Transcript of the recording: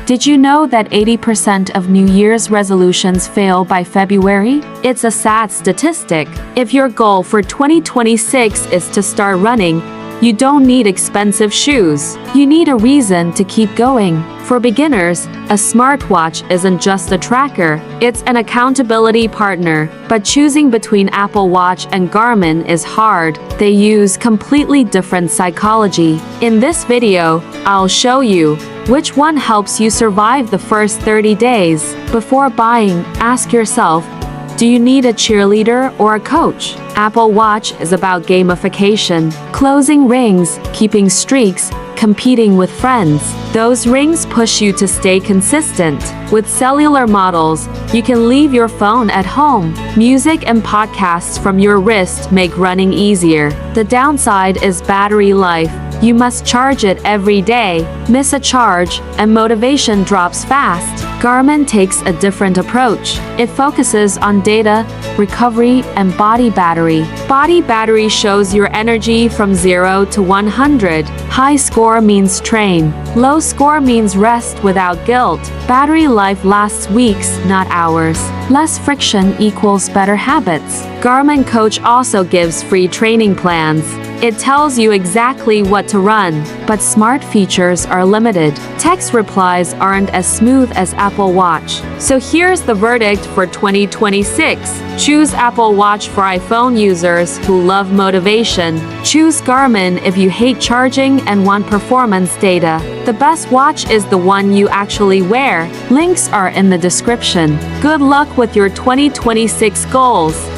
Did you know that 80% of New Year's resolutions fail by February? It's a sad statistic. If your goal for 2026 is to start running, you don't need expensive shoes. You need a reason to keep going. For beginners, a smartwatch isn't just a tracker, it's an accountability partner. But choosing between Apple Watch and Garmin is hard. They use completely different psychology. In this video, I'll show you which one helps you survive the first 30 days. Before buying, ask yourself, do you need a cheerleader or a coach? Apple Watch is about gamification, closing rings, keeping streaks, competing with friends. Those rings push you to stay consistent. With cellular models, you can leave your phone at home. Music and podcasts from your wrist make running easier. The downside is battery life. You must charge it every day. Miss a charge, and motivation drops fast. Garmin takes a different approach. It focuses on data, recovery, and body battery. Body battery shows your energy from 0 to 100. High score means train. Low score means rest without guilt. Battery life lasts weeks, not hours. Less friction equals better habits. Garmin Coach also gives free training plans. It tells you exactly what to run, but smart features are limited. Text replies aren't as smooth as Apple Watch. So here's the verdict for 2026. Choose Apple Watch for iPhone users who love motivation. Choose Garmin if you hate charging and want performance data. The best watch is the one you actually wear. Links are in the description. Good luck with your 2026 goals.